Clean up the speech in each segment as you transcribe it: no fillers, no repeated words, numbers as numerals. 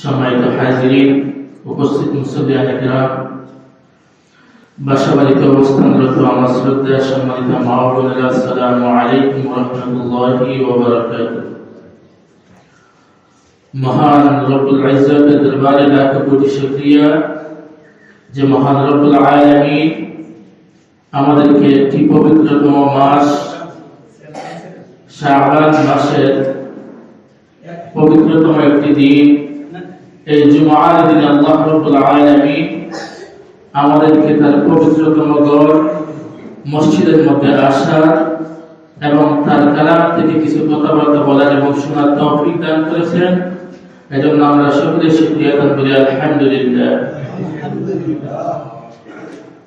সম্মানিত হাজিরিন, উপস্থিত মুসল্লিয়ান কিরাম, বাসাবাড়িতে অবস্থানরত আমার শ্রদ্ধা সম্মানিত মা ও বোনেরা, আসসালামু আলাইকুম ওয়া রাহমাতুল্লাহি ওয়া বারাকাতুহু। মহান রব্বুল ইজ্জতের দরবারে লাখ কোটি শুকরিয়া যে মহান রব্বুল আলামিন আমাদেরকে একটি পবিত্রতম মাস শাবান মাসের পবিত্রতম একটি দিন, এই জুমার দিনে আল্লাহ রাব্বুল আলামিন আমাদেরকে তার পবিত্রতম ঘর মসজিদের মধ্যে আসার এবং তার কালাম থেকে কিছু কথাবার্তা বলার এবং শোনার তৌফিক দান করেছেন। এজন্য আমরা সকলে শুকরিয়া আদায় করি, আলহামদুলিল্লাহ।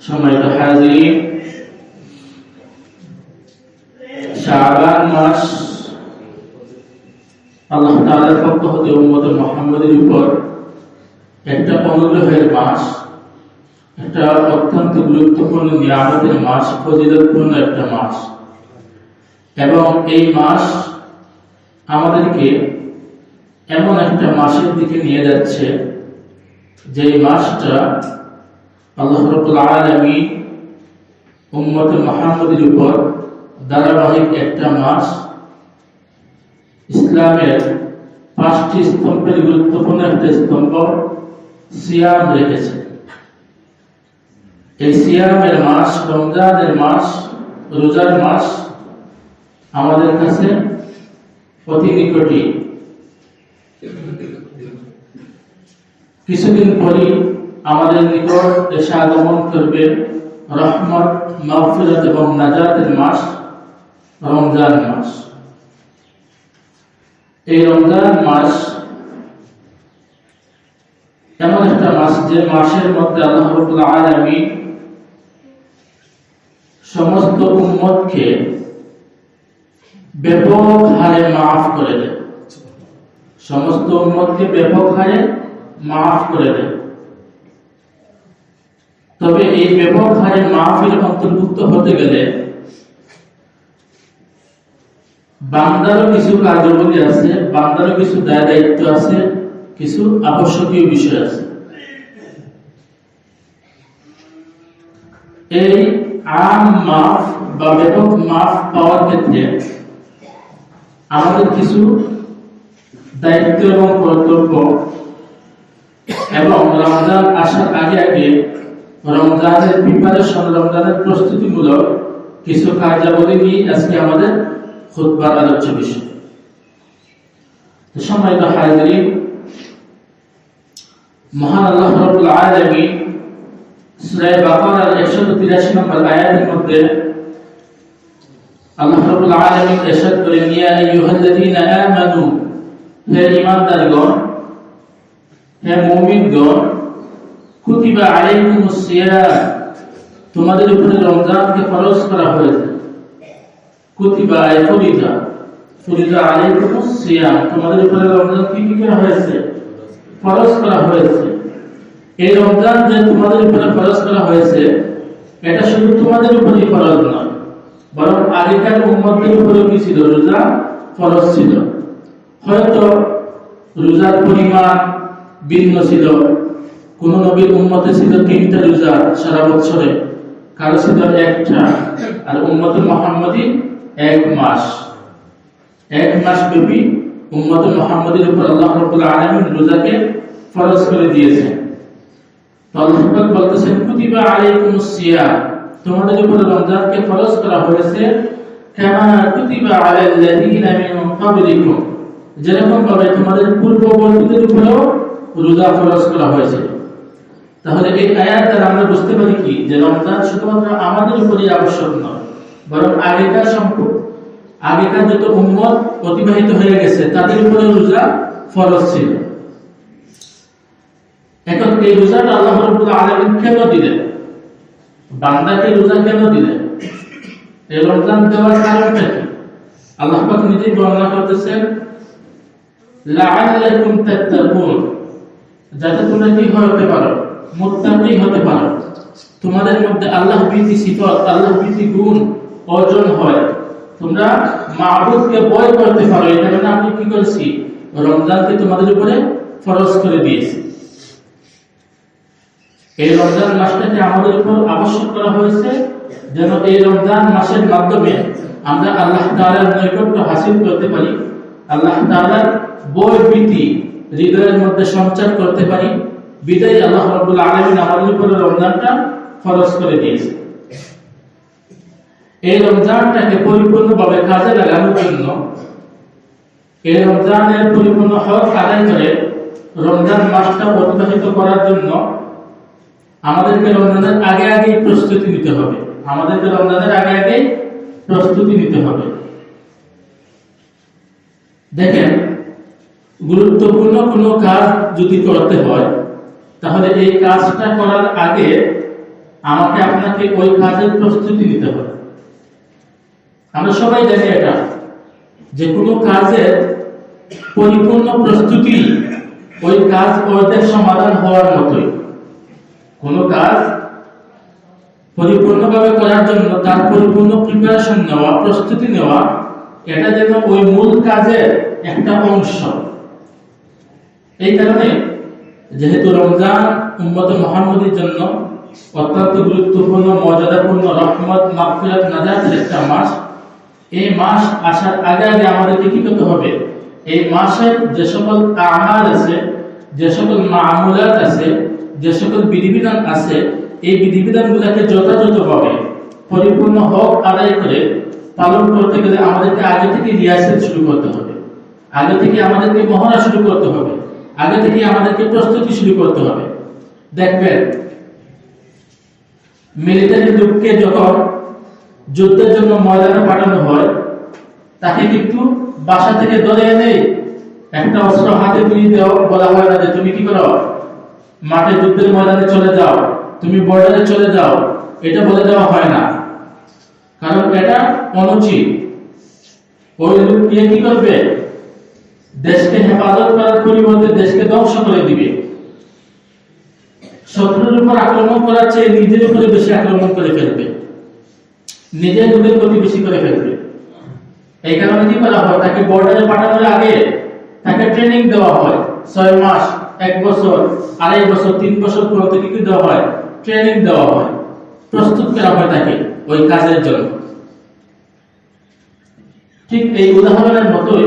সম্মানিত হাজিরিন, শাবান মাস আল্লাহ তাআলার পক্ষ হতে উম্মত মুহাম্মাদের উপর একটা অনুগ্রহের মাস, একটা অত্যন্ত গুরুত্বপূর্ণ নিয়ামতের মাস, ফজিলতপূর্ণ একটা মাস। এবং এই মাস আমাদেরকে এমন একটা মাসের দিকে নিয়ে যাচ্ছে যে মাসটা আল্লাহ রাব্বুল আলামিন উম্মত মুহাম্মাদের উপর ধারাবাহিক একটা মাস ইসলামের 5টি স্তম্ভের গুরুত্বপূর্ণ একটা স্তম্ভ সিয়াম রেখেছে। এই সিয়ামের মাস, রমজানের মাস, রোজার মাস আমাদের কাছে অতি নিকটই। কিছুদিন পরই আমাদের নিকট এসে আগমন করবে রহমত, মাগফিরাত এবং নাজাতের মাস রমজান মাস। এই রমজান মাস এমন একটা মাস যে মাসের মধ্যে আল্লাহ রাব্বুল আলামিন সমস্ত উম্মতকে ব্যাপক হারে মাফ করে দেন, সমস্ত উম্মতকে ব্যাপক হারে মাফ করে দেন। তবে এই ব্যাপক হারে মাফের অন্তর্ভুক্ত হতে গেলে বান্দারও কিছু কার্যাবলী আছে, বান্দারও কিছু দায় দায়িত্ব আছে, কিছু আবশ্যকীয় বিষয় আছে। এই আম মাফ বা ব্যাপক মাফ পাওয়ার ক্ষেত্রে আমাদের কিছু দায়িত্ব এবং কর্তব্য এবং রমজান আসার আগে আগে রমজানের প্রিপারেশন, রমজানের প্রস্তুতিমূলক কিছু কার্যাবলী নিয়ে আজকে আমাদের খুতবার আলোচ্য বিষয়। সম্মানিত হাজিরিন, মহান আল্লাহ রাব্বুল আলামিন সূরা বাকারার 183 নম্বর আয়াতের মধ্যে আল্লাহ রাব্বুল আলামিন ইরশাদ করেন, ইয়া আইয়ুহাল্লাযীনা আমানু, হে ঈমানদারগণ, হে মুমিনগণ, কুতিবা আলাইকুমুস সিয়াম, তোমাদের উপরে রমজানকে ফরজ করা হয়েছে। কুতিবা আই ফরিদা, ফরিদা আলাইকুমুস সিয়াম, তোমাদের উপরে রমজানকে কি করা হয়েছে? ফরজ করা হয়েছে। এই রমজান যে তোমাদের উপরে ফরজ করা হয়েছে, এটা শুধু তোমাদের উপরেই ফরজ নয়, বরং আগেকার উম্মতদের উপরেও কি ছিল? রোজা ফরজ ছিল। হয়তো রোজার পরিমাণ ভিন্ন ছিল। কোন নবীর উম্মতে ছিল 3টা রোজা সারা বছরে, কারো ছিল 1টা, আর উম্মতে মুহাম্মাদী 1 মাস। 1 মাস ব্যাপী উম্মতে মুহাম্মাদীর উপর আল্লাহ রাব্বুল আলামিন রোজাকে ফরজ করে দিয়েছেন। তো আল্লাহ পাক বলতেছেন, কুতিবা আলাইকুমুস সিয়াম, তোমাদের উপর রমজানকে ফরজ করা হয়েছে, কামা কুতিবা আলাল্লাযীনা মিন ক্বাবলিকুম, যেরকম ভাবে তোমাদের পূর্ববর্তীদের উপরেও রোজা ফরজ করা হয়েছে। তাহলে এই আয়াত দ্বারা আমরা বুঝতে পারি কি, যে রমজান শুধুমাত্র আমাদের উপরই আবশ্যক নয়, বরং আগেকার যত উম্মত অতিবাহিত হয়ে গেছে তাদের উপরে রোজা ফরজ ছিল। এখন এই রোজাটা আল্লাহ রাব্বুল আলামিন কেন দিলেন? বান্দাকে রোজা কেন দিলেন? এই রমজান দেওয়ার কারণটা কি? আল্লাহ পাক নিজেই বর্ণনা করতেছেন, লাআল্লাকুম তাত্তাকুন, যাতে তোমরা কি হতে পারো? মুত্তাকি হতে পারো। তোমাদের মধ্যে আল্লাহ ভীতি সিফাত, আল্লাহ ভীতি গুণ অর্জন হয়, তোমরা মাবুদকে ভয় করতে পারো। এই কারণে আমি কি করেছি? রমজানকে তোমাদের উপরে ফরজ করে দিয়েছে। এই রমজান মাসটাকে আমাদের উপর আবশ্যক করা হয়েছে যেন এই রমজান মাসের মাধ্যমে আমরা আল্লাহ তাআলার নৈকট্য হাসিল করতে পারি, আল্লাহ তাআলার বৈভীতি হৃদয়ের মধ্যে সঞ্চার করতে পারি। বিদায় আল্লাহ রাব্বুল আলামিন আমাদের উপর রমজানটা ফরজ করে দিয়েছে। এই রমজানটাকে পরিপূর্ণভাবে কাজে লাগানোর জন্য, এই রমজানের পরিপূর্ণ হক আদায় করে রমজান মাসটা অতিবাহিত করার জন্য আমাদেরকে রমজানের আগে প্রস্তুতি নিতে হবে। দেখেন, গুরুত্বপূর্ণ কোনো কাজ যদি করতে হয় তাহলে এই কাজটা করার আগে আমাকে আপনাকে ওই কাজের প্রস্তুতি নিতে হবে। আমরা সবাই জানি এটা, যে কোনো কাজের পরিপূর্ণ প্রস্তুতি ওই কাজ ওদের সমাধান হওয়ার মতোই। কোনো কাজ পরিপূর্ণভাবে করার জন্য তার পরিপূর্ণ প্রিপারেশন নেওয়া, প্রস্তুতি নেওয়া, এটা যেন ওই মূল কাজের একটা অংশ। এই কারণে যেহেতু রমজান উম্মতে মুহাম্মদের জন্য অত্যন্ত গুরুত্বপূর্ণ, মর্যাদাপূর্ণ, রহমত, মাগফিরাত, নাজাতের একটা মাস, এই মাস আসার আগে আমাদেরকে কি করতে হবে? এই মাসের যে সকল আমাল আছে, যে সকল মামুলাত আছে, যে সকল বিধিবিধান আছে, এই বিধিবিধানগুলোকে যথাযথভাবে পরিপূর্ণ হক আদায় করে পালন করতে গেলে আমাদেরকে আগে থেকে রিহার্সাল শুরু করতে হবে, আগে থেকে আমাদেরকে মহড়া শুরু করতে হবে, আগে থেকে আমাদেরকে প্রস্তুতি শুরু করতে হবে। দেখবেন, মিলিটারি লোককে যখন যুদ্ধের জন্য ময়দানে পাঠানো হয়, তাকে কিন্তু বাসা থেকে ধরে এনে একটা অস্ত্র হাতে তুলে দেওয়া বলা হয় না যে তুমি কি করো, মাঠে যুদ্ধের ময়দানে চলে যাও, তুমি বর্ডারে চলে যাও, এটা বলে দেওয়া হয় না। কারণ এটা অনুচিত। ওই লোক কি করবে? দেশকে হেফাজত করার পরিবর্তে দেশকে ধ্বংস করে দিবে। শত্রুর উপর আক্রমণ করার চেয়ে নিজের উপরে বেশি আক্রমণ করে ফেলবে, নিজের লোকের প্রতি বেশি করে ফেলবে। এই কারণে কি করা হয়? তাকে বর্ডারে পাঠানোর আগে তাকে ট্রেনিং দেওয়া হয়। 6 মাস, 1 বছর, 2.5 বছর, 3 বছর পর্যন্ত কি দেওয়া হয়? ট্রেনিং দেওয়া হয়, প্রস্তুত করা হয় তাকে ওই কাজের জন্য। ঠিক এই উদাহরণের মতোই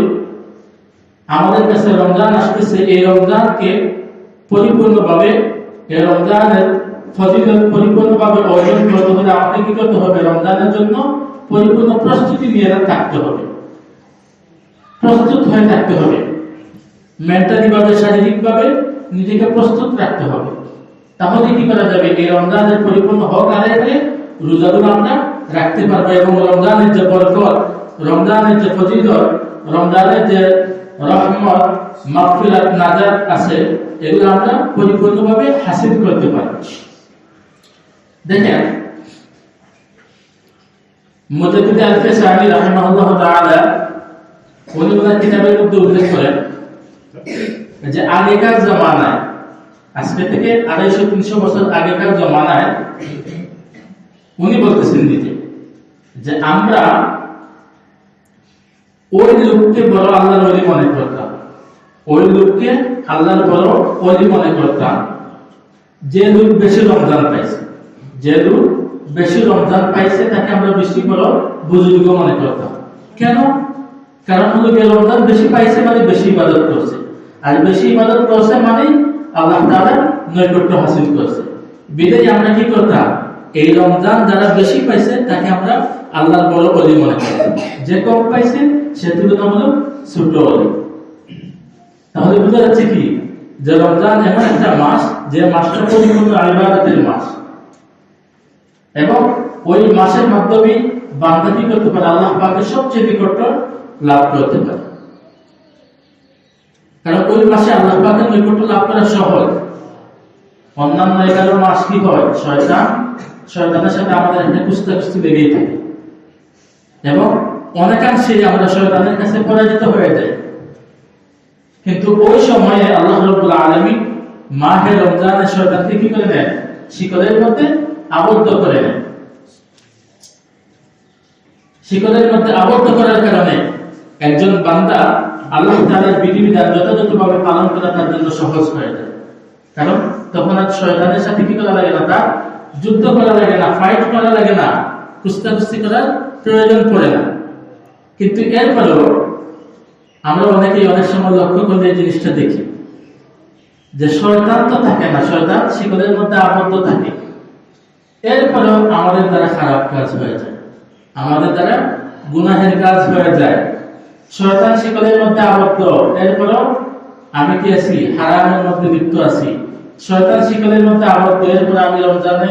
আমাদের কাছে রমজান আসতেছে। এই রমজানকে পরিপূর্ণভাবে, এই রমজানের ফজিলত পরিপূর্ণভাবে অর্জন করতে হলে আমাকে কি করতে হবে? রমজানের জন্য পরিপূর্ণ প্রস্তুতি নিয়ে থাকতে হবে, প্রস্তুত হয়ে থাকতে হবে। মেন্টালি ভাবে, শারীরিক ভাবে নিজেকে প্রস্তুত রাখতে হবে। তাহলে কি করা যাবে? এই রমজানের পরিপূর্ণ হক আদায় করে রোজাগুলো আমরা রাখতে পারবো এবং রমজানের যে বরকত, রমজানের যে ফজিলত, রমজানের যে রহমত, মাগফিরাত, নাজাত আছে, এগুলো আমরা পরিপূর্ণভাবে হাসিল করতে পারবো। দেখেন, মুজাদ্দিদ আল-ফিসানি রাহিমাহুল্লাহ তাআলা উনি ওনার কিতাবের মধ্যে উল্লেখ করেন যে আগেকার জামানায়, আজকে থেকে 250-300 বছর আগেকার জামানায় উনি বলতেছেন যে আমরা ওই লোককে বড় আল্লাহর ওলি মনে করতাম, ওই লোককে আল্লাহর বড় ওলি মনে করতাম যে লোক বেশি রমজান পাইছে, যে লোক বেশি রমজান পাইছে তাকে আমরা বেশি বড় বুজুর্গ মনে করতাম। কেন? কারণ হলো যে রমজান বেশি পাইছে মানে বেশি ইবাদত করছে, আর বেশি ইবাদত করছে মানে আল্লাহ তাআলার নৈকট্য হাসিল করছে। বিদায় আমরা কি করতাম? এই রমজান যারা বেশি পাইছে তাকে আমরা আল্লাহর বড় ওলি মনে করতাম, যে কম পাইছে সে তুলনামূলক ছোট ওলি। তাহলে বোঝা যাচ্ছে কি যে রমজান এমন একটা মাস, যে মাসটা পরিপূর্ণ ইবাদতের মাস, এবং ওই মাসের মাধ্যমে বান্দা কি করতে পারে? আল্লাহ পাকের সবচেয়ে নিকট লাভ করতে পারে। কারণ ওই মাসে আল্লাহ পাকের নৈকট্য লাভ করা সহজ। অন্যান্য 11 মাস কি হয়? শয়তানের সাথে আমাদের একটা কুস্তাকুস্তি লেগেই থাকে এবং অনেকাংশে আমরা শয়তানের কাছে পরাজিত হয়ে যাই। কিন্তু ওই সময়ে আল্লাহ রাব্বুল আলামিন মাহে রমজানে শয়তানকে কি করে নেন? শিকলের মধ্যে আবদ্ধ করে নেন। শিকলের মধ্যে আবদ্ধ করার কারণে একজন বান্দা আল্লাহ তাআলার বিধিবিধান যথাযথভাবে পালন করা তার জন্য সহজ হয়ে যায়। কারণ তখন আর শয়তানের সাথে কি করা লাগে না, তার যুদ্ধ করা লাগে না, ফাইট করা লাগে না, কুস্তাকুস্তি করার প্রয়োজন পড়ে না। কিন্তু এরপরেও আমরা অনেকেই অনেক সময় লক্ষ্য করলে এই জিনিসটা দেখি যে শয়তান তো থাকে না, শয়তান শিকলের মধ্যে আবদ্ধ থাকে, এরপরেও আমাদের দ্বারা খারাপ কাজ হয়ে যায়, আমাদের দ্বারা গুনাহের কাজ হয়ে যায়। শয়তান শিকলের মধ্যে আবদ্ধ, এরপরেও আমি কি আছি, হারামের মধ্যে লিপ্ত আছি। শয়তান শিকলের মধ্যে আবদ্ধ, এরপরে আমি রমজানে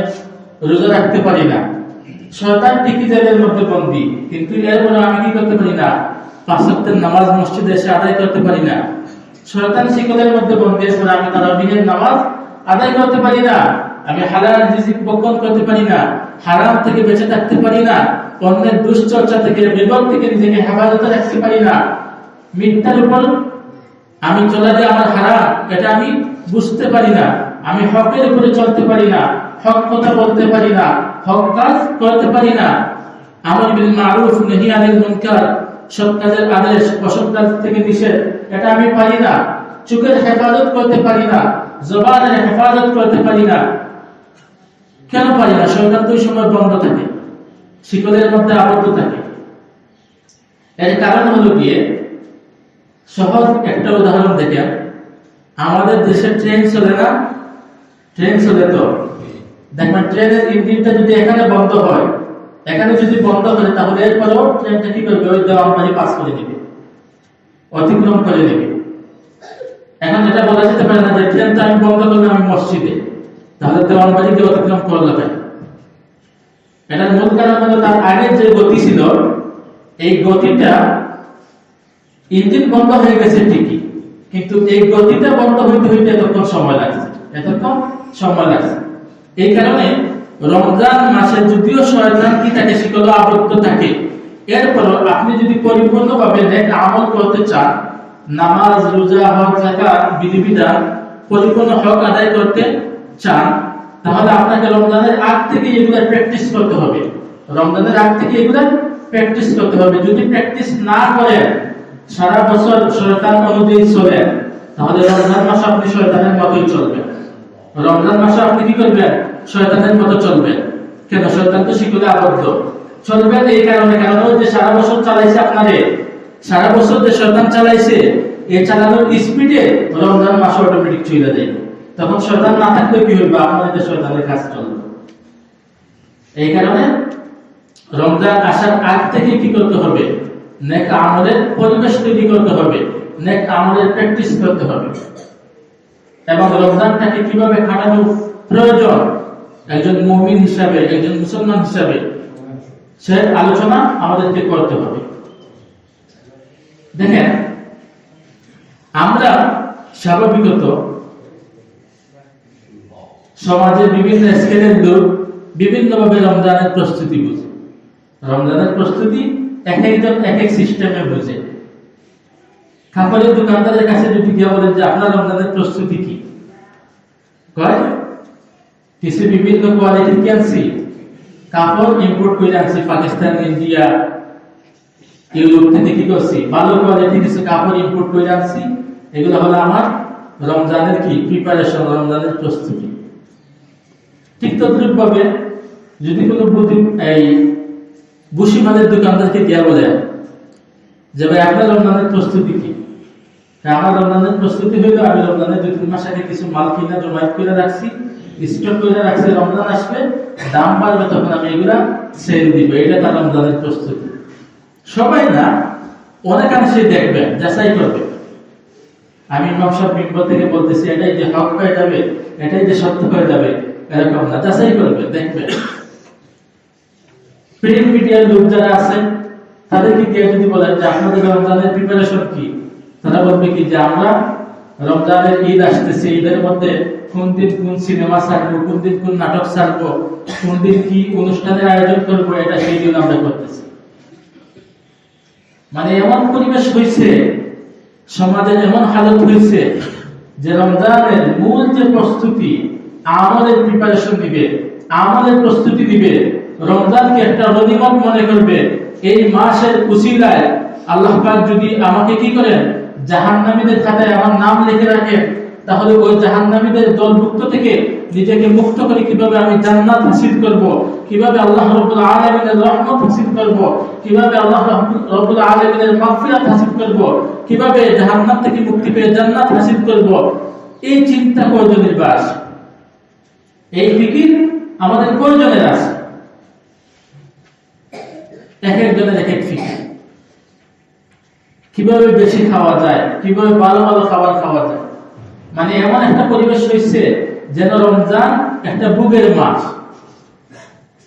রোজা রাখতে পারি না। শয়তান ঠিকই জেলের মধ্যে বন্দী, কিন্তু এরপরে আমি কি করতে পারি না, 5 ওয়াক্তের নামাজ মসজিদে এসে আদায় করতে পারি না। শয়তান শিকলের মধ্যে বন্দী, এরপরে আমি তারাবিহের নামাজ আদায় করতে পারি না। আমি হালাল রিজিক ভক্ষণ করতে পারি না, হারাম থেকে বেঁচে থাকতে পারি না, অন্যের দুশ্চর্চা থেকে, বিপদ থেকে নিজেকে হেফাজতে রাখতে পারি না। মিথ্যার উপর আমি চলে যে আমার হারাম, এটা আমি বুঝতে পারি না। আমি হকের উপরে চলতে পারি না, হক কথা বলতে পারি না, হক কাজ করতে পারি না। আমর বিল মারুফ নহি আনিল মুনকার, সৎ কাজের আদেশ, অসৎ কাজ থেকে নিষেধ, এটা আমি পারি না। চোখের হেফাজত করতে পারি না, জবানের হেফাজত করতে পারি না। কেন পারি না? শয়তান তো ওই সময় বন্ধ থাকে, শিকলের মধ্যে আবদ্ধ থাকে। এর কারণ হলো গিয়ে, সহজ একটা উদাহরণ দেখেন, আমাদের দেশে ট্রেন চলে না, ট্রেন চলে তো দেখবেন ট্রেনের ইঞ্জিনটা যদি এখানে বন্ধ হয়, এখানে যদি বন্ধ করে, তাহলে এরপরেও ট্রেনটা কি করবে, ওই দেওয়ানবাড়ি পাস করে দিবে, অতিক্রম করে দেবে। এখন এটা বলা যেতে পারে না যে ট্রেনটা আমি বন্ধ করলাম আমি মসজিদে, তাহলে দেওয়ানবাড়িকে অতিক্রম করলো কেন? এটার মূল কারণ হলো তার আগের যে গতি ছিল, এই গতিটা, ইঞ্জিন বন্ধ হয়ে গেছে ঠিকই, কিন্তু এই গতিটা বন্ধ হইতে হইতে এতক্ষণ সময় লাগছে, এতক্ষণ সময় লাগছে। এই কারণে রমজান মাসে যদিও শয়তান কি থাকে, শিকল আবদ্ধ থাকে, এরপরও আপনি যদি পরিপূর্ণভাবে নেক আমল করতে চান, নামাজ, রোজা, হজ, যাকাত বিধিবিধান পরিপূর্ণ হক আদায় করতে চান, তাহলে আপনাকে রমজানের আগ থেকে এগুলা প্র্যাকটিস করতে হবে। রমজানের আগ থেকে এগুলা প্র্যাকটিস করতে হবে। যদি প্র্যাকটিস না করেন, সারা বছর শয়তান অনুযায়ী চলেন, তাহলে রমজান মাসে আপনি শয়তানের মতোই চলবেন। রমজান মাসে আপনি কি করবেন, শয়তানের মতো চলবেন। কেন? শয়তান তো শিকলে আবদ্ধ। চলবেন এই কারণে, কারণ যে সারা বছর চালাইছে আপনারে, সারা বছর যে শয়তান চালাইছে, এই চালানোর স্পিডে রমজান মাসে অটোমেটিক চলে যায়। তখন শয়তান না থাকলে কি হইবে, আপনাদের শয়তানের কাজ চলবে। এই কারণে রমজান আসার আগ থেকে কি করতে হবে, নেক আমলের পরিবেশ তৈরি করতে হবে, নেক আমলের প্র্যাকটিস করতে হবে। এবং রমজানটাকে কিভাবে কাটানো প্রয়োজন, একজন মুমিন হিসাবে, একজন মুসলমান হিসাবে সে আলোচনা আমাদেরকে করতে হবে। দেখেন, আমরা স্বাভাবিকত সমাজের বিভিন্ন স্কেলের লোক বিভিন্নভাবে রমজানের প্রস্তুতি বুঝে। রমজানের প্রস্তুতি এক একজন এক এক সিস্টেমে বুঝে। কাপড়ের দোকানদারের কাছে যদি গিয়ে বলেন যে আপনার রমজানের প্রস্তুতি কি, কয় কিছু বিভিন্ন কোয়ালিটির কি আনছি, কাপড় ইম্পোর্ট করে আনছি পাকিস্তান, ইন্ডিয়া, ইউরোপ থেকে কি করছি, ভালো কোয়ালিটি কিছু কাপড় ইম্পোর্ট করে আনছি। এগুলো হলো আমার রমজানের কি প্রিপারেশন, রমজানের প্রস্তুতি। ঠিক তদ্রুপ ভাবে যদি কোনো এই বুসিমালের দোকানদারকে গিয়ে বলে যে ভাই আপনার রমজানের প্রস্তুতি কি, আমার রমজানের প্রস্তুতি হইলো আমি রমজানের 2-3 মাস আগে কিছু মাল কিনা জমায়েত করে রাখছি, স্টক করে রাখছি, রমজান আসবে দাম বাড়বে তখন আমি এগুলা সেল দিব, এটা তার রমজানের প্রস্তুতি। সবাই না, অনেকাংশে দেখবেন, যাচাই করবে। আমি ইমাম সাহেব মিম্বর থেকে বলতেছি এটাই যে হক হয়ে যাবে, এটাই যে সত্য হয়ে যাবে, এরকম না, যাচাই করবে, দেখবে। প্রিন্ট মিডিয়ার লোক যারা আছে তাদেরকে গিয়ে যদি বলেন যে আপনাদের রমজানের প্রিপারেশন কি, তারা বলবে কি যে আমরা রমজানের ঈদ আসতেছে, ঈদের মধ্যে কোন দিন কোন সিনেমা ছাড়বো, কোন দিন কোন নাটক ছাড়বো, কোন দিন কি অনুষ্ঠানের আয়োজন করবো, এটা সেই দিন আমরা করতেছি। মানে এমন পরিবেশ হয়েছে, সমাজের এমন হালত হয়েছে যে রমজানের মূল যে প্রস্তুতি, আমলের প্রিপারেশন দিবে, আমলের প্রস্তুতি দিবে, রমজানকে একটা গনিমত মনে করবে। এই মাসের উসিলায় আল্লাহ পাক যদি আমাকে কি করেন, জাহান্নামীদের খাতায় আমার নাম লিখে রাখেন, তাহলে ওই জাহান্নামীদের দলভুক্ত থেকে নিজেকে মুক্ত করে কিভাবে আমি জান্নাত হাসিল করব, কিভাবে আল্লাহ রাব্বুল আলামিনের রহমত হাসিল করব, কিভাবে আল্লাহ রাব্বুল আলামিনের মাগফিরাত হাসিল করব, কিভাবে জাহান্নাম থেকে মুক্তি পেয়ে জান্নাত হাসিল করব, এই চিন্তা কয়জনের বাস, এই ফিকির আমাদের কয়জনের আছে? এক একজনের এক এক ফিকির। কিভাবে বেশি খাওয়া যায়, কিভাবে ভালো ভালো খাবার খাওয়া যায়। মানে এমন একটা পরিবেশ হয়েছে যেন রমজান একটা বুকের মাস।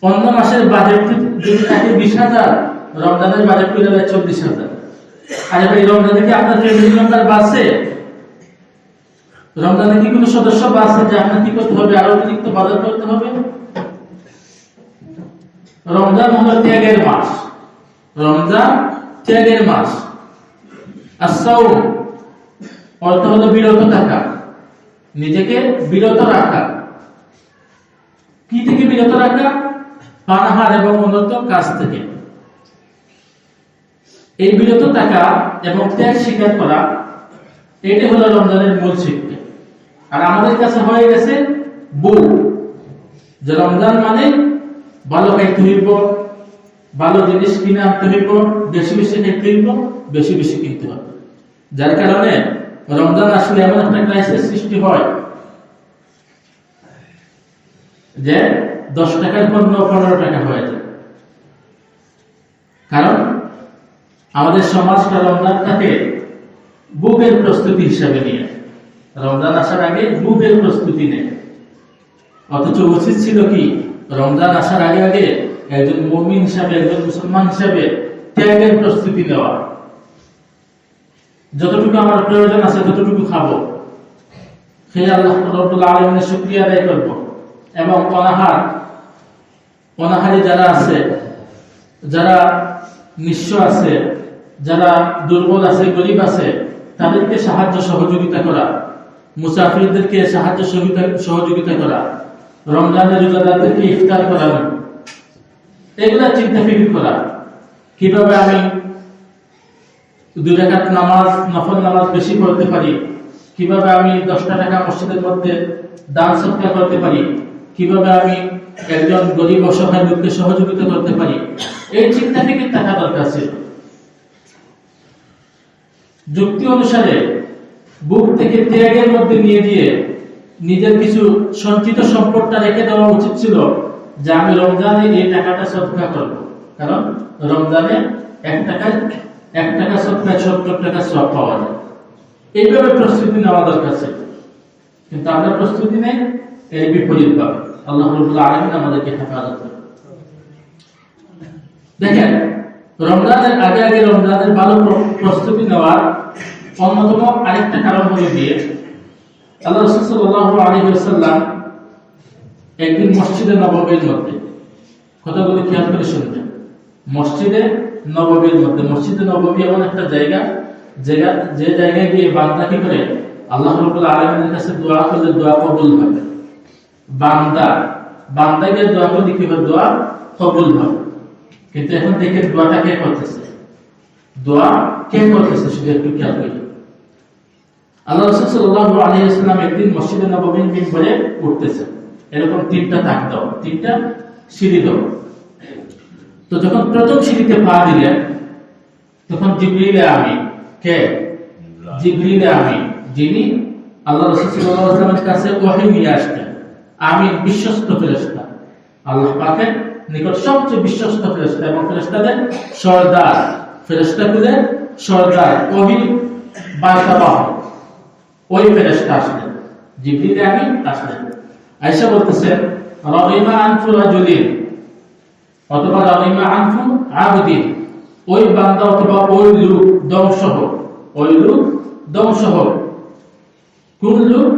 অন্য মাসের বাজেট যদি থাকে 20,000, রমজানের বাজেট করে দেয় 40,000। আরে ভাই, রমজানে কি আপনার ফ্যামিলি মেম্বার বাড়ছে? রমজানে কি কোনো সদস্য বাড়ছে যে আপনার কি করতে হবে, আরো অতিরিক্ত বাজার করতে হবে? রমজান হলো ত্যাগের মাস। রমজান ত্যাগের মাস। আস-সাওম অর্থ হলো বিরত থাকা, নিজেকে বিরত রাখা। কি থেকে বিরত রাখা? পানাহার এবং অন্যত কাজ থেকে। এই বিরত থাকা এবং ত্যাগ স্বীকার করা, এটি হলো রমজানের মূল শিক্ষা। আর আমাদের কাছে হয়ে গেছে বুক, যে রমজান মানে ভালো খাইতে হইব, ভালো জিনিস কিনে আনতে হইব, বেশি বেশি খাইতে হইব, বেশি বেশি কিনতে হবে। যার কারণে রমজান আসলে এমন একটা ক্রাইসিস সৃষ্টি হয় যে 10 টাকার পণ্য 15 টাকা হয়ে যায়। কারণ আমাদের সমাজটা রমজানটাকে বুকের প্রস্তুতি হিসাবে নিয়ে, রমজান আসার আগে বুকের প্রস্তুতি নেয়। অথচ উচিত ছিল কি, রমজান আসার আগে আগে একজন মুমিন হিসাবে, একজন মুসলমান হিসাবে ত্যাগের প্রস্তুতি নেওয়া। যতটুকু আমার প্রয়োজন আছে ততটুকু খাবো, খেয়ে আল্লাহ রাব্বুল আলামিনের শুকরিয়া আদায় করব। এবং অনাহারী যারা আছে, যারা নিঃস্ব আছে, যারা দুর্বল আছে, গরিব আছে, তাদেরকে সাহায্য সহযোগিতা করা, মুসাফিরদেরকে সাহায্য সহযোগিতা করা, রমজানের রোজাদারদেরকে ইফতার করানো, এগুলা চিন্তা ফিকির করা। কিভাবে আমি 2 রাকাত নামাজ, নফল নামাজ বেশি পড়তে পারি, কিভাবে আমি 10 টাকা মসজিদের মধ্যে দান সদকা করতে পারি, কিভাবে আমি একজন গরিব অসহায় লোককে সহযোগিতা করতে পারি, এই চিন্তা ফিকির থাকা দরকার ছিল। যুক্তি অনুসারে বুক থেকে ত্যাগের মধ্যে নিয়ে দিয়ে নিজের কিছু সঞ্চিত সম্পদটা রেখে দেওয়া উচিত ছিল, যে আমি রমজানে এই টাকাটা সদকা করব। কারণ রমজানে 1 টাকা সদকায় 70 টাকা সওয়াব পাওয়া যায়। এইভাবে প্রস্তুতি নেওয়া দরকার ছিল, কিন্তু আমরা প্রস্তুতি নেই, এর বিপরীত ভাবে। আল্লাহ রাব্বুল আলামিন আমাদেরকে হেফাজত করুন। দেখেন, রমজানের আগে আগে রমজানের ভালো প্রস্তুতি নেওয়ার অন্যতম আরেকটা কারণ হলো গিয়ে, আল্লাহ রাসূল সাল্লাল্লাহু আলাইহি ওয়াসাল্লাম একদিন মসজিদে নববীর মধ্যে, কথাগুলো খেয়াল করে শুনবেন, মসজিদে নববীর মধ্যে, মসজিদে নববী এমন একটা জায়গা যে জায়গায় গিয়ে বান্দা কি করে আল্লাহ রাব্বুল আলামিনের কাছে দোয়া করলে দোয়া কবুল হবে। বান্দা গিয়ে দোয়া করলে কি হবে? দোয়া কবুল হবে। কিন্তু এখন দেখে দোয়াটা কে করতেছে? দোয়া কে করতেছে শুধু একটু খেয়াল করি। আল্লাহ রাসূল সাল্লাল্লাহু আলাইহি ওয়াসাল্লাম একদিন মসজিদে নববীর মিম্বরে উঠতেছেন, এরকম 3টা তাক দাও, 3টা সিঁড়ি দাও। তো যখন প্রথম সিঁড়িতে পা দিলেন, তখন জিবরিল আমিন, কে? জিবরিল আমিন, যিনি আল্লাহ রাসূল সাল্লাল্লাহু আলাইহি ওয়াসাল্লামের কাছে ওহী নিয়ে আসতেন। আমিন বিশ্বস্ত ফেরেশতা, আল্লাহ পাকের নিকট সবচেয়ে বিশ্বস্ত ফেরেশতা এবং ফেরেশতাদের সরদার, ফেরেশতাদের সরদার, ওহী বার্তাবাহক, ওই ফেরেশতা আসলেন, জিবরিল আমিন আসলেন। আয়েশা বলতেছেন, রাগিমা আনফু রাজুলিন অথবা রাগিমা আনফু আবদিন, ওই বান্দা অথবা ওই লোক ধ্বংস হোক, ওই লোক ধ্বংস হোক। কোন লোক?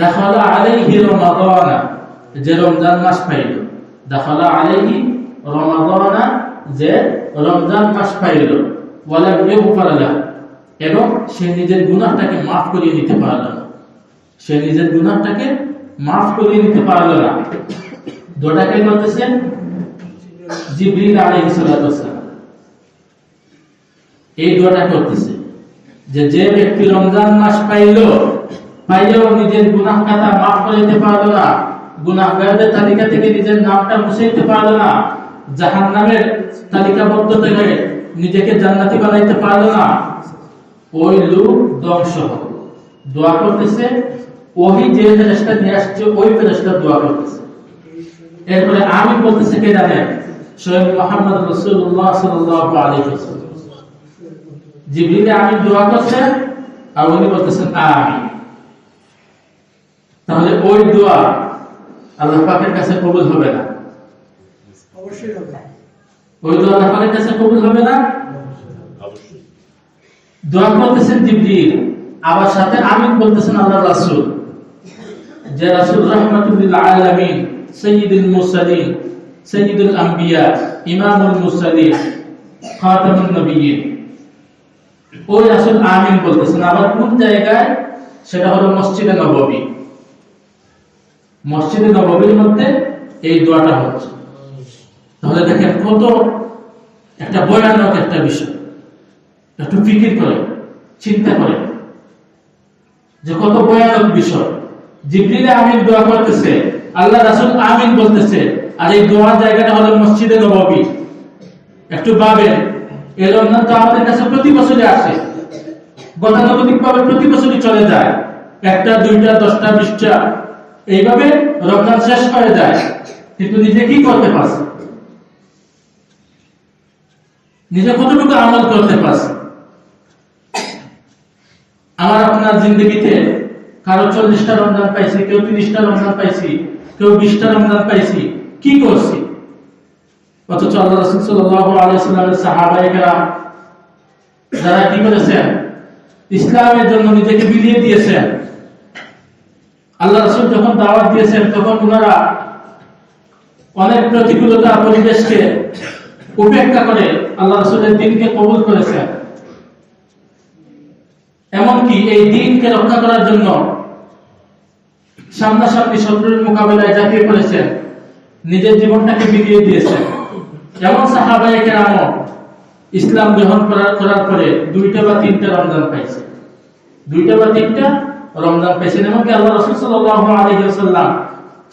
দাখালা আলাইহি রমাদানা, যে রমজান মাস পাইল। দাখালা আলাইহি রমাদানা, যে রমজান মাস পাইল। ওয়ালা ইউগফার লাহু, এবং সে নিজের গুনাহটাকে মাফ করিয়ে নিতে পারল না। সে নিজের গুনাহটাকে মাফ করিয়ে নিতে পারল না। দোটাকে বলতেছেন জিবরিল আলাইহিস সালাতু ওয়াস সালাম, এই দোয়াটা করতেছে যে ব্যক্তি রমজান মাস পাইলেও নিজের গুনাহ খাতা মাফ করাইতে পারলো না, গুনাহগারদের তালিকা থেকে নিজের নামটা মুছাইতে পারলো না, জাহান্নামের তালিকাবদ্ধ থেকে নিজেকে জান্নাতি বানাইতে পারলো না, ওই লোক ধ্বংস হবে। দোয়া করতেছে, ওই যে ফেরেশতা নিয়ে আসছে ওই ফেরেশতা দোয়া করতেছে। এরপরে আমিন বলতেছে কে জানেন? স্বয়ং মুহাম্মদ রাসূলুল্লাহ সাল্লাল্লাহু আলাইহি ওয়াসাল্লাম। জিবরিল আমিন দোয়া করছেন আর উনি বলতেছেন আমিন। তাহলে ওই দোয়া আল্লাহ পাকের কাছে কবুল হবে না? অবশ্যই হবে। ওই দোয়া আল্লাহ পাকের কাছে কবুল হবে না? অবশ্যই। দোয়া করতেছেন জিবরিল, আবার সাথে আমিন বলতেছেন আল্লাহর রাসূল, যে রাসূল রাহমাতুল লিল আলামিন, সাইয়্যিদুল মুরসালিন, সাইয়্যিদুল আম্বিয়া, ইমামুল মুরসালিন, খাতামুন নবিয়্যিন। ওই রাসূল আমিন বলতেছেন। আবার কোন জায়গায়? সেটা হলো মসজিদে নববী। মসজিদে নববীর মধ্যে এই দোয়াটা হচ্ছে। তাহলে দেখেন কত একটা ভয়ানক একটা বিষয়। একটু ফিকির করে চিন্তা করে যে কত ভয়ানক বিষয়। জিবরিল আমিন দোয়া করতেছে, আল্লাহ রাসূল আমিন বলতেছে, আর এই দোয়ার জায়গাটা হলো মসজিদে নববী। একটু ভাবেন, এই রমজান তো আমাদের কাছে প্রতি বছরই আসে, গতানুগতিকভাবে প্রতি বছরই চলে যায়, 1টা 2টা 10টা 20টা এইভাবে রমজান শেষ হয়ে যায়। কিন্তু নিজে কি করতে পারছে? নিজে কতটুকু আমল করতে পারছে? আমার আপনার জিন্দগিতে কারো 40টা রমজান পাইছি, কেউ 30টা রমজান পাইছি, কেউ 20টা রমজান পাইছি, কি করছি? অথচ আল্লাহ রাসূল সাল্লাল্লাহু আলাইহি ওয়াসাল্লামের সাহাবায়ে কেরাম যারা কি করেছেন? ইসলামের জন্য নিজেকে বিলিয়ে দিয়েছেন। আল্লাহ রাসূল যখন দাওয়াত দিয়েছেন তখন ওনারা অনেক প্রতিকূলতা পরিবেশকে উপেক্ষা করে আল্লাহ রাসূলের দ্বীনকে কবুল করেছেন। এমনকি এই দ্বীনকে রক্ষা করার জন্য সামনাসামনি শত্রুর মোকাবেলায় ঝাঁপিয়ে পড়েছেন, নিজের জীবনটাকে বিলিয়ে দিয়েছেন। যেমন সাহাবায়ে কেরাম ইসলাম গ্রহণ করার পরে 2টা বা 3টা রমজান পাইছে, 2টা বা 3টা রমজান পাইছেন। এমনকি আল্লাহ রাসূল সাল্লাল্লাহু আলাইহি ওয়াসাল্লাম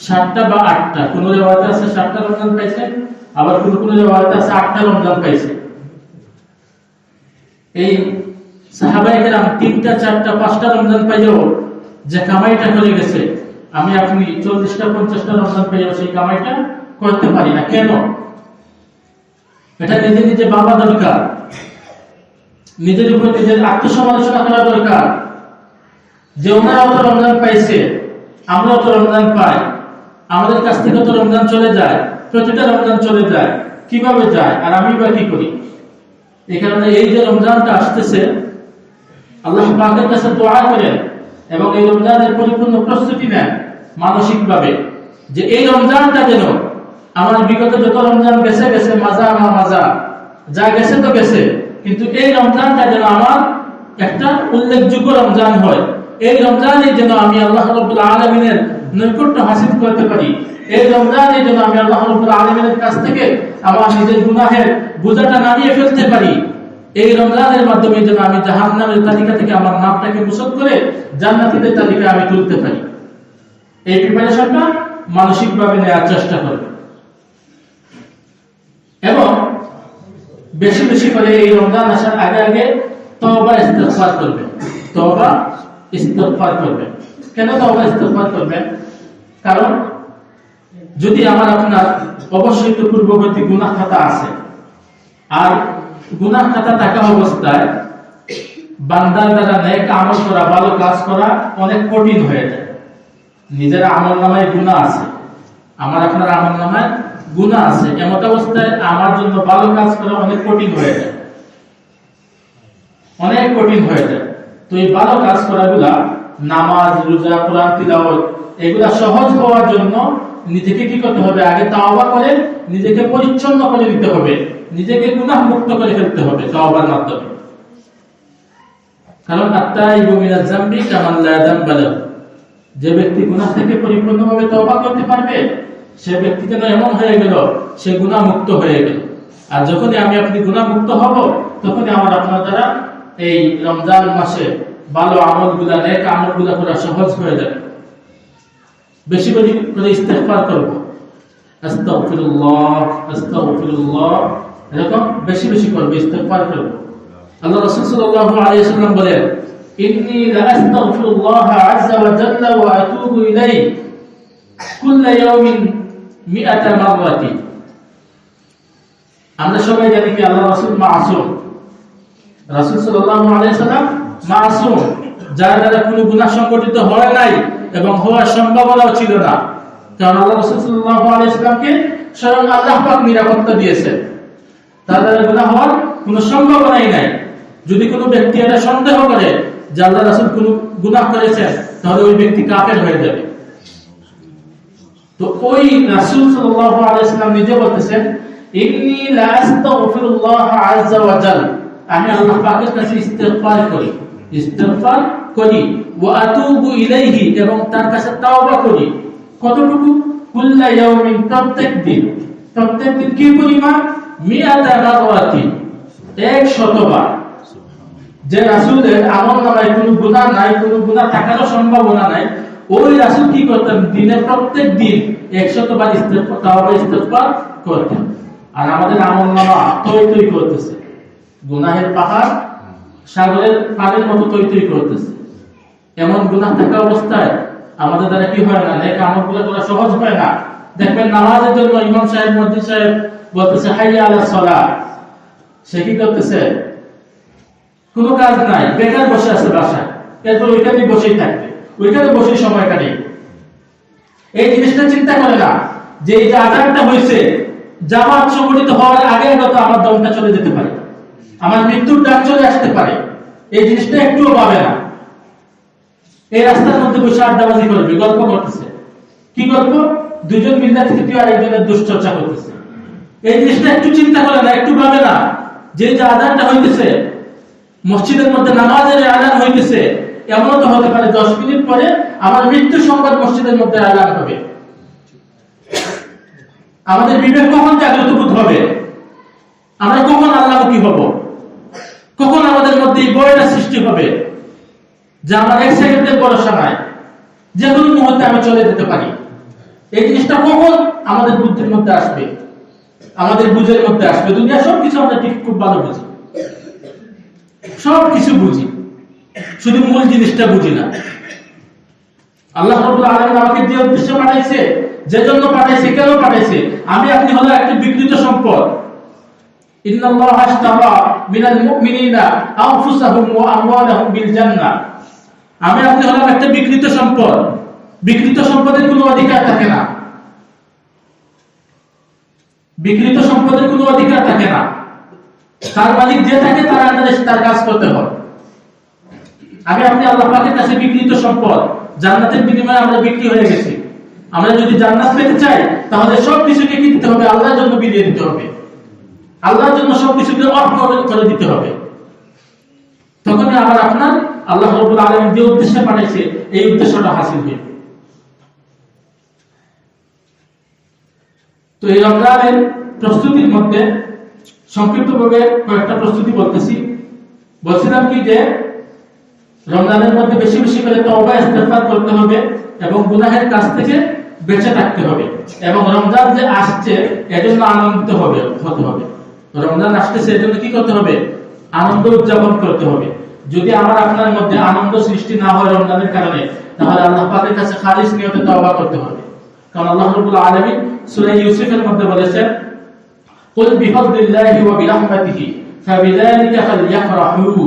7টা বা 8টা, কোন রিওয়ায়াতে আছে 7টা রমজান পাইছেন, আবার কোন রিওয়ায়াতে আছে 8টা রমজান পাইছেন। এই সাহাবায়ে কেরাম 3টা 4টা 5টা রমজান পাইও যে কামাইটা করে গেছে, আমি আপনি 40টা 50টা রমজান পাইও সেই কামাইটা করতে পারি না। কেন? এটা নিজে নিজে ভাবা দরকার, নিজের উপর নিজের আত্মসমালোচনা করা দরকার যে ওনারা তো রমজান পাইছে, আমরাও তো রমজান পাই, আমাদের কাছ থেকে তো রমজান চলে যায়, প্রতিটা রমজান চলে যায়, কিভাবে যায় আর আমি বা কি করি? এই কারণে এই যে রমজানটা আসতেছে, আল্লাহ পাকের কাছে দোয়া করেন এবং এই রমজানের পরিপূর্ণ প্রস্তুতি নেন মানসিকভাবে, যে এই রমজানটা যেন আমার বিগত যত রমজান গেছে গেছে মাজা যা গেছে তো গেছে, কিন্তু এই রমজানটা যেন আমার একটা উল্লেখযোগ্য রমজান হয়। এই রমজানে যেন আমি আল্লাহ রাব্বুল আলামিনের নৈকট্য হাসিল করতে পারি। এই রমজানে যেন আমি আল্লাহ রাব্বুল আলামিনের কাছ থেকে আমার নিজের গুনাহের বোঝাটা নামিয়ে ফেলতে পারি। এই রমজানের মাধ্যমে যেন আমি জাহান্নামের তালিকা থেকে আমার নামটাকে মুছদ করে জান্নাতীদের তালিকায় আমি তুলতে পারি। এই প্রিপারেশনটা মানসিকভাবে নেওয়ার চেষ্টা করবে এবং বেশি বেশি করে এই রমজান আসার আগে আগে তওবা ইস্তিগফার করবে। তওবা ইস্তিগফার করবে। কেন তওবা ইস্তিগফার করবেন? কারণ যদি আমার আপনার অবশ্যই তো পূর্ববর্তী গুনাহ খাতা আছে, আর গুনাহ খাতা থাকা অবস্থায় বান্দার দ্বারা নেক আমল করা, ভালো কাজ করা অনেক কঠিন হয়ে যায়। নিজের আমলনামায় গুনাহ আছে, আমার আপনার আমলনামায় গুনাহ আছে, এমন অবস্থায় আমার জন্য ভালো কাজ করা অনেক কঠিন হয়ে যায়, অনেক কঠিন হয়ে যায়। তো এই ভালো কাজ করাগুলা, নামাজ, রোজা, কোরআন তিলাওয়াত, এগুলা সহজ হওয়ার জন্য নিজেকে কি করতে হবে? আগে তাওবা করে নিজেকে পরিচ্ছন্ন করে নিতে হবে, নিজেকে গুনাহ মুক্ত করে ফেলতে হবে তাওবার মাধ্যমে। কারণ আত্তাইবু মিনাজ যামবি কামান লা যামবা লাহু, যে ব্যক্তি গুনাহ থেকে পরিপূর্ণভাবে তওবা করতে পারবে সে ব্যক্তি যেন এমন হয়ে গেল সে গুনাহ মুক্ত হয়ে গেল। আর যখনই আমি আপনি গুনাহ মুক্ত হব, তখনই আমার আপনার দ্বারা এই রমজান মাসে ভালো আমলগুলা নেক আমলগুলা করা সহজ হয়ে যাবে। বেশি বেশি করে ইস্তেগফার করব, আস্তাগফিরুল্লাহ আস্তাগফিরুল্লাহ, এরকম বেশি বেশি করবে, ইস্তেগফার করব। আল্লাহ রাসূল সাল্লাল্লাহু আলাইহি ওয়াসাল্লাম বলেন, ইন্নী লা আস্তাগফিরুল্লাহ আযজা ওয়া জাল্লা ওয়া আতুবু ইলাইহি কুল্লা ইয়াউমিন মিআতা মাররাতি। আমরা সবাই জানি কি আল্লাহ রাসূল মাসুম, রাসূল সাল্লাল্লাহু আলাইহি ওয়াসাল্লাম মাসুম, যার দ্বারা কোনো গুনাহ সংঘটিত হয় নাই এবং হওয়ার সম্ভাবনাও ছিল না। কারণ আল্লাহ রাসূল সাল্লাল্লাহু আলাইহি ওয়াসাল্লামকে স্বয়ং আল্লাহ পাক নিরাপত্তা দিয়েছেন, তার দ্বারা গুনাহ হওয়ার কোনো সম্ভাবনাই নাই। যদি কোনো ব্যক্তি এটা সন্দেহ করে যে আল্লাহ রাসূল কোনো গুনাহ করেছেন, তাহলে ওই ব্যক্তি কাফের হয়ে যাবে। তো ওই রাসূল সাল্লাল্লাহু আলাইহি ওয়াসাল্লাম নিজে বলতেছেন, ইন্নী লা আস্তাগফিরুল্লাহ আযজা ওয়া জাল, আমি আল্লাহ পাকের কাছে ইস্তেগফার করি ওয়া আতুবু ইলাইহি, এবং তার কাছে তাওবা করি। কতটুকু? কুল্লা ইয়াউমিন, প্রত্যেক দিন কি পরিমাণ? মিআতা মাররাতি, 100 বার। যে রাসূলের আমলনামায় কোনো গুনাহ নাই, কোনো গুনাহ থাকারও সম্ভাবনা নাই, ওই রাসূল কি করতেন? দিনে প্রত্যেক দিন 100 বার ইস্তেগফার করতেন। আর আমাদের আমলনামা তৈ করতেছে, গুনাহের পাহাড় সাগরের পানির মতো তৈ করতেছে। এমন গুনাহ থাকা অবস্থায় আমাদের দ্বারা কি হয় না? নেক আমলগুলো করা সহজ হয় না। দেখবেন নামাজের জন্য ইমাম সাহেব, মুয়াজ্জিন সাহেব বলতেছে হাইয়া আলাস সালাহ, সে কি করতেছে? কোনো কাজ নাই, বেকার বসে আছে বাসায়, এরপর ওইখানে বসেই থাকবে, ওইখানে বসেই সময় কাটে। এই জিনিসটা চিন্তা করে না যে এই যে আযানটা হয়েছে, জামাত সংগঠিত হওয়ার আগে হয়তো আমার দমটা চলে যেতে পারে, আমার মৃত্যুর ডাক চলে আসতে পারে। এই জিনিসটা একটুও পাবে না। এই রাস্তার মধ্যে বসে আড্ডাবাজি করবে, গল্প করতেছে। কি গল্প? দুজন মিল্লাত তৃতীয় আরেকজনের দুশ্চর্চা করতেছে। এই জিনিসটা একটু চিন্তা করে না, একটু ভাবে না যে আযানটা হইতেছে, মসজিদের মধ্যে নামাজের আযান হইতেছে, এমন তো হতে পারে 10 মিনিট পরে আমার মৃত্যু সংবাদ মসজিদের মধ্যে আযান হবে। আমাদের বিবেক কখন জাগ্রত বোধ হবে? আমরা কখন আল্লাহমুখী হব? কখন আমাদের মধ্যে এই ভয়টা সৃষ্টি হবে যে আমার 1 সেকেন্ডের ভরসা নাই, যে কোনো মুহূর্তে আমি চলে যেতে পারি? এই জিনিসটা কখন আমাদের বুদ্ধির মধ্যে আসবে, আমাদের বুঝের মধ্যে আসবে? দুনিয়া সবকিছু আমরা ঠিক খুব ভালো বুঝি, সবকিছু বুঝি, শুধু মূল জিনিসটা বুঝি না। আল্লাহ রাব্বুল আলামিন আমাকে যে উদ্দেশ্যে পাঠাইছে, যে জন্য পাঠাইছে, কেন পাঠাইছে? আমি আপনি হলো একটা বিকৃত সম্পদ। ইন্নাল্লাহা আশতারা মিনাল মুমিনিনা আনফুসাহুম ওয়া আমওয়ালাহুম বিল জান্নাহ। আমি আপনি হলাম একটা বিকৃত সম্পদ। বিকৃত সম্পদের কোনো অধিকার থাকে না, বিকৃত সম্পদের কোনো অধিকার থাকে না। তার মালিক যে থাকে তার আন্ডারে তার কাজ করতে হবে। আমি আপনি আল্লাহ পাকের কাছে বিকৃত সম্পদ, জান্নাতের বিনিময়ে আমরা বিক্রি হয়ে গেছি। আমরা যদি জান্নাত পেতে চাই, তাহলে সবকিছুকে কি দিতে হবে? আল্লাহর জন্য বিলিয়ে দিতে হবে, আল্লাহর জন্য সবকিছুকে অর্পণ করে দিতে হবে। তখনই আমার আপনার আল্লাহ রাব্বুল আলামিন যে উদ্দেশ্যে পাঠাইছে, এই উদ্দেশ্যটা হাসিল হবে। তো এই রমজানের প্রস্তুতির মধ্যে সংক্ষিপ্তভাবে কয়েকটা প্রস্তুতি বলতেছি। বলছিলাম কি যে রমজানের মধ্যে বেশি বেশি করে তওবা ইস্তেগফার করতে হবে এবং গুনাহের কাছ থেকে বেঁচে থাকতে হবে, এবং রমজান যে আসছে এজন্য আনন্দিত হতে হবে। রমজান আসতেছে এজন্য কি করতে হবে? আনন্দ উদযাপন করতে হবে। যদি আমার আপনার মধ্যে আনন্দ সৃষ্টি না হয় রমজানের কারণে, তাহলে আল্লাহ পাকের কাছে খালিস নিয়তে তওবা করতে হবে। কারণ আল্লাহ রাব্বুল আলামিন সূরা ইউসুফের মধ্যে বলেছেন, কুল বিফাদলিল্লাহি ওয়া বিরাহমাতিহি ফাবিযালিকা ফালইফরাহু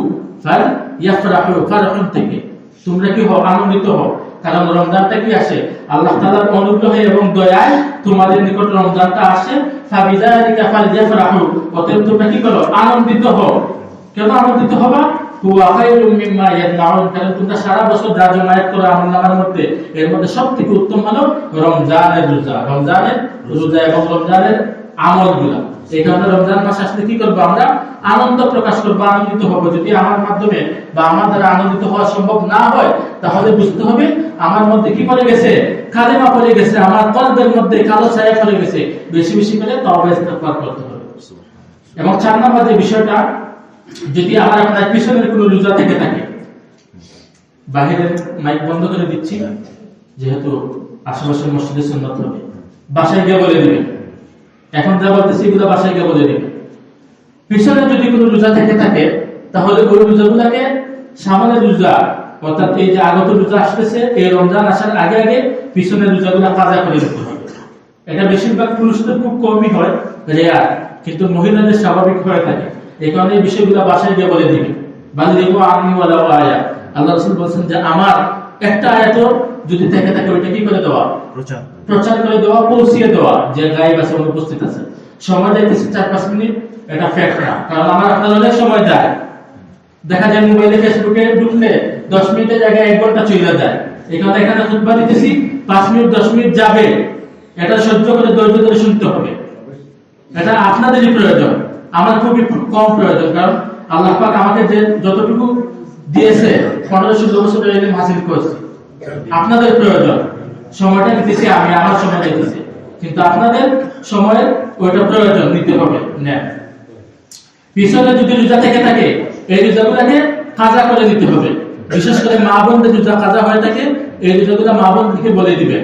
ফারহুন থেকে তোমরা কি হও? আনন্দিত হও। কারণ রমজানটা কি আসে? আল্লাহ তাআলার অনুগ্রহে এবং দয়ায় তোমাদের নিকট রমজানটা আসে। ফাবিযালিকা ফালইফরাহু, অতএব তোমরা কি করো? আনন্দিত হও। কেন আনন্দিত হবা? হুয়া খায়রুম মিম্মা ইয়াজমাউন, কারণ তোমরা সারা বছর যা জমায়েত করো আমলনামার মধ্যে, এর মধ্যে সবথেকে উত্তম হলো রমজানের রোজা, এবং রমজানের আমলগুলা। এই কারণে রমজান মাস আসলে কি করবো? আমরা আনন্দ প্রকাশ করবো, আনন্দিত হবো। যদি আমার মাধ্যমে বা আমার দ্বারা আনন্দিত হওয়া সম্ভব না হয়, তাহলে বুঝতে হবে আমার মধ্যে কি পড়ে গেছে? কালিমা পড়ে গেছে, আমার কলবের মধ্যে কালো ছায়া পড়ে গেছে। বেশি বেশি করে তওবা ইস্তেগফার করতে হবে। এবং 4 নম্বর যে বিষয়টা যদি আমার আপনার পিছনের কোনো রোজা থেকে থাকে, বাহিরের মাইক বন্ধ করে দিচ্ছি যেহেতু আশেপাশের মসজিদে সুন্নাত হবে, বাসায় গিয়ে বলে দিবেন। এখন যা বলতেছি এগুলো বাসায় গিয়ে বলে দিবেন। পিছনে যদি কোনো রোজা থেকে থাকে তাহলে ওই রোজাগুলোকে সামনের রোজা অর্থাৎ এই যে আগত রোজা আসতেছে এই রমজান আসার আগে আগে পিছনের রোজাগুলো কাজা করে দিতে হবে। এটা বেশিরভাগ পুরুষদের খুব কমই হয়, রেয়ার, কিন্তু মহিলাদের স্বাভাবিক হয়ে থাকে। এই কারণে এই বিষয়গুলো বাসায় গিয়ে বলে দিবেন। বালিগু আন্নি ওয়ালাউ আয়া, আল্লাহ রাসূল বলেছেন যে আমার একটা আয়াত যদি থেকে থাকে ওইটা কি করে দেওয়া, প্রচার করে দেওয়া, পৌঁছিয়ে দেওয়া, যে গায়েব আছে অনুপস্থিত আছে। সময় যাইতেছে 4-5 মিনিট, এটা ফ্যাক্ট না, কারণ আমার আপনার অনেক সময় যায়। দেখা যায় মোবাইলে ফেসবুকে ঢুকলে 10 মিনিটের জায়গায় 1 ঘন্টা চলে যায়। এখানে এখানে খুতবা দিতেছি 5 মিনিট 10 মিনিট যাবে, এটা সহ্য করে ধৈর্য ধরে শুনতে হবে। এটা আপনাদেরই প্রয়োজন, আমার খুবই কম প্রয়োজন, কারণ আল্লাহ পাক আমাকে যে যতটুকু দিয়েছে 15-16 বছরের ইলম হাসিল করেছি। আপনাদের প্রয়োজন, সময়টা দিতেছি আমি, আমার সময় দিতেছি, কিন্তু আপনাদের সময়ের ওইটা প্রয়োজন নিতে হবে। না, পিছনে যদি রোজা থেকে থাকে এই রোজাগুলোকে কাজা করে নিতে হবে। বিশেষ করে মা বোনদের রোজা কাজা হয়ে থাকে, এই রোজাগুলো মা বোনকে বলে দিবেন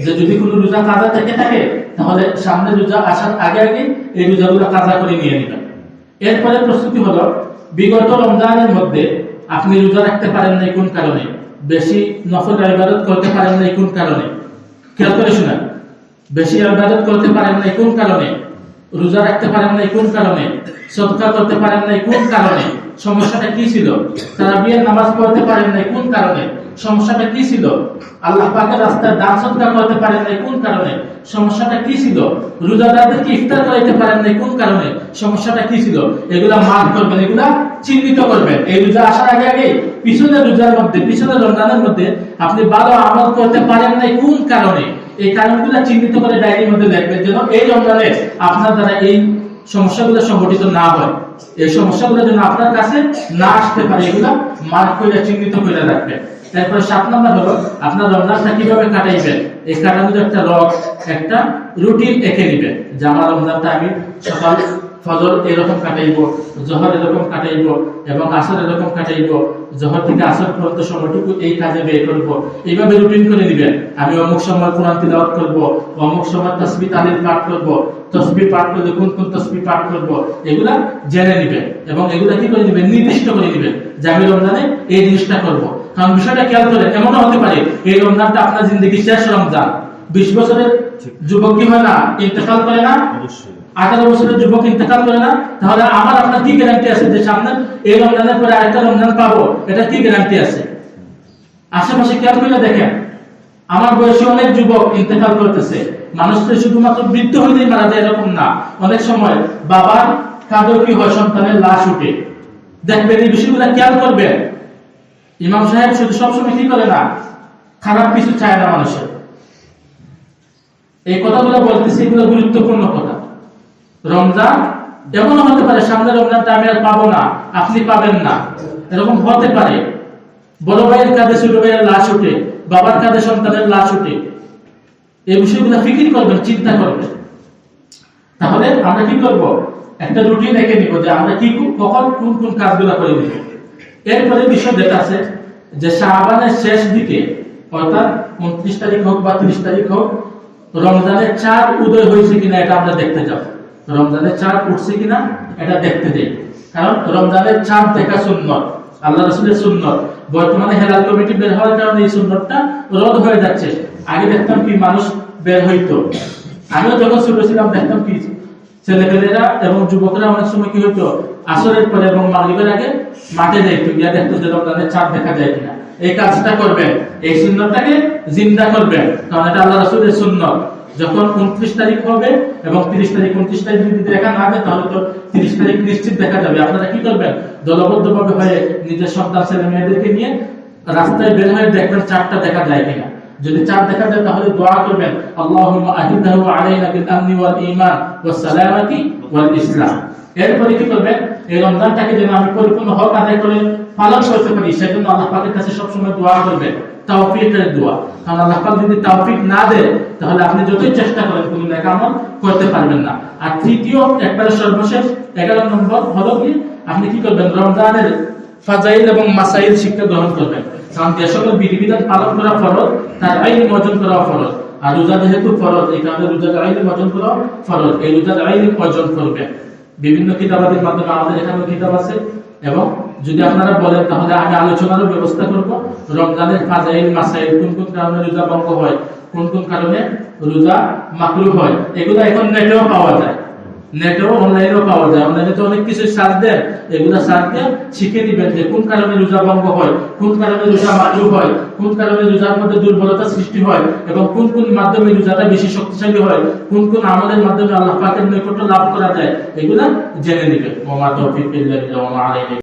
যে যদি কোনো রোজা কাজা থেকে থাকে তাহলে সামনে রোজা আসার আগে আগে এই রোজাগুলো কাজা করে নিয়ে নেবেন। এরপরে প্রস্তুতি হলো, বিগত রমজানের মধ্যে আপনি রোজা রাখতে পারেন না কোন কারণে, বেশি নফল ইবাদত করতে পারেন না কোন কারণে, খেয়াল করে শুনেন, বেশি ইবাদত করতে পারেন না কোন কারণে, রোজা রাখতে পারেন না কোন কারণে, সদকা করতে পারেন না কোন কারণে, সমস্যাটা কি ছিল, তারাবিয়ার নামাজ পড়তে পারেন না কোন কারণে, সমস্যাটা কি ছিল, আল্লাহ পাকের রাস্তায় দান সদকা করতে পারেন না কোন কারণে, সমস্যাটা কি ছিল, রোজাদারদেরকে ইফতার করাইতে পারেন না কোন কারণে, সমস্যাটা কি ছিল। এগুলা মার্ক করবেন, এগুলা চিহ্নিত করবেন। এই রোজা আসার আগে আগে পিছনের রোজার মধ্যে, পিছনের রমজানের মধ্যে আপনি ভালো আমল করতে পারেন না কোন কারণে, এই কারণগুলো চিহ্নিত করে ডায়েরির মধ্যে লিখবেন, যেন এই রমজানে আপনার দ্বারা এই সমস্যাগুলো সংগঠিত না হয়, এই সমস্যাগুলো যেন আপনার কাছে না আসতে পারে, এগুলো মার্ক করে চিহ্নিত করে রাখবেন। তারপরে 7 নম্বর হলো আপনার রমজানটা কিভাবে কাটাইবেন। এই কাটানোর একটা একটা রুটিন এঁকে নেবেন, যে আমার রমজানটা আমি সকাল ফজর এরকম কাটাইবো, জোহর এরকম কাটাইবো, এবং আসর এরকম কাটাইবো, জোহর থেকে আসর পর্যন্ত সময়টুকু এই কাজে ব্যয় করবো। এইভাবে রুটিন করে দিবেন। আমি অমুক সময় কোরআন তিলাওয়াত করবো, অমুক সময় তাসবিহ তাহলিল পাঠ করবো, তাসবিহ পাঠ করলে কোন কোন তাসবিহ পাঠ করবো, এগুলা জেনে নিবেন এবং এগুলা কি করে নিবেন, নির্দিষ্ট করে নিবেন যে আমি রমজানে এই জিনিসটা করবো। কারণ বিষয়টা খেয়াল করে এমনও হতে পারে এই রমজানটা আপনার জিন্দগির শেষ রমজান। 20 বছরের যুবক কি হয় না, ইন্তেকাল করে না, 18 বছরের যুবক ইন্তেকাল করে না, তাহলে আমার আপনার কি গ্যারান্টি আছে যে সামনে এই রমজানের পরে আরেকটা রমজান পাবো, এটা কি গ্যারান্টি আছে? আশেপাশে খেয়াল করে দেখেন, আমার বয়সী অনেক যুবক ইন্তেকাল করতেছে। মানুষ তো শুধুমাত্র বৃদ্ধ হইলেই মারা যায় এরকম না, অনেক সময় বাবার কাঁধেও কি হয়, সন্তানের লাশ উঠে। দেখবেন এই বিষয়গুলো খেয়াল করবেন। ইমাম সাহেব শুধু সবসময় কি করে না, খারাপ কিছু চায় না মানুষের। এই কথাগুলো বলতেছি, এগুলো গুরুত্বপূর্ণ কথা। রমজান এমন হতে পারে সামনের রমজানটা আমি আর পাবো না, আপনি পাবেন না, এরকম হতে পারে। বড় ভাইয়ের কাঁধে ছোট ভাইয়ের লাশ উঠে, বাবার কাঁধে সন্তানের লাশ উঠে। এই বিষয়গুলো ফিকির করবেন, চিন্তা করবেন। তাহলে আমরা কি করব, একটা রুটিন রেখে নিব যে আমরা কি কখন কোন কোন কাজগুলো করে নিব। এরপরে বিষয় যেটা আছে যে শাবানের শেষ দিকে, অর্থাৎ 29 তারিখ হোক বা 30 তারিখ হোক, রমজানের চাঁদ উদয় হয়েছে কিনা এটা আমরা দেখতে যাব। রমজানের চাঁদ উঠছে কিনা এটা দেখতে দেই, কারণ রমজানের চাঁদ দেখা সুন্নত, আল্লাহ রাসূলের সুন্নত। বর্তমানে হেলাল কমিটি বের হওয়ার কারণে এই সুন্নতটা রদ হয়ে যাচ্ছে। আগে দেখতাম কি মানুষ বের হইতো, আমিও যখন ছোট ছিলাম দেখতাম কি ছেলেপেলেরা এবং যুবকরা অনেক সময় কি হইতো, আসরের পরে এবং মাগরিবের আগে মাঠে যাইতো, গিয়া দেখতো যে রমজানের চাঁদ দেখা যায় কিনা। এই কাজটা করবেন, এই সুন্নতটাকে জিন্দা করবেন, কারণ এটা আল্লাহ রাসূলের সুন্নত। যখন 29 তারিখ হবে এবং 30 তারিখ, 29 তারিখ যদি দেখা না যায় তাহলে তো 30 তারিখ নিশ্চিত দেখা যাবে। আপনারা কি করবেন, দলবদ্ধভাবে হয়ে নিজের সন্তান ছেলে মেয়েদেরকে নিয়ে রাস্তায় বের হয়ে দেখবেন চাঁদটা দেখা যায় কিনা। যদি চাঁদ দেখা যায় তাহলে দোয়া করবেন, আল্লাহুম্মা আহিদাহু আলাইনা বিল আমনি ওয়াল ঈমান ওয়াস সালামাতি ওয়াল ইসলাম। এরপরে কি করবেন, এই রমজানটাকে যেন আমি পরিপূর্ণ হক আদায় করে পালন করতে পারি, সেজন্য আল্লাহ পাকের কাছে সবসময় দোয়া করবেন। তাওফিকের দোয়া। কারণ আল্লাহ পাক যদি তাওফিক না দেয় তাহলে আপনি যতই চেষ্টা করেন কোনো নেক আমল করতে পারবেন না। আর তৃতীয় একবারে সর্বশেষ 11 নম্বর হলো কি আপনি কি করবেন, রমজানের ফাজাইল এবং মাসাইল শিক্ষা গ্রহণ করবেন। কারণ যে সকল বিধিবিধান পালন করা ফরজ তার ইলম অর্জন করা ফরজ, আর রোজা যেহেতু ফরজ এই কারণে রোজার ইলম অর্জন করা ফরজ। এই রোজার ইলম অর্জন করবেন বিভিন্ন কিতাবাদের মাধ্যমে, আমাদের এখানে কিতাব আছে, এবং যদি আপনারা বলেন তাহলে আমি আলোচনারও ব্যবস্থা করব। রমজানের ফাজাইল মাসাইল, কোন কোন কারণে রোজা ভঙ্গ হয়, কোন কোন কারণে রোজা মাকরুহ হয়, এগুলো এখন নেটেও পাওয়া যায়, নেটেও অনলাইনেও পাওয়া যায়। অনলাইনে তো অনেক কিছু সার্চ দেন, এগুলা সার্চ দিয়ে শিখে দিবেন যে কোন কারণে রোজা ভঙ্গ হয়, কোন কারণে রোজা মাকরুহ হয়, কোন কারণে রোজার মধ্যে দুর্বলতা সৃষ্টি হয়, এবং কোন কোন মাধ্যমে রোজাটা বেশি শক্তিশালী হয়, কোন কোন আমলের মাধ্যমে আল্লাহ পাকের নৈকট্য লাভ করা যায়, এগুলা জেনে নিবেন। ওয়া মা তাওফীক ইল্লা বিল্লাহ ওয়া মা আলাইহি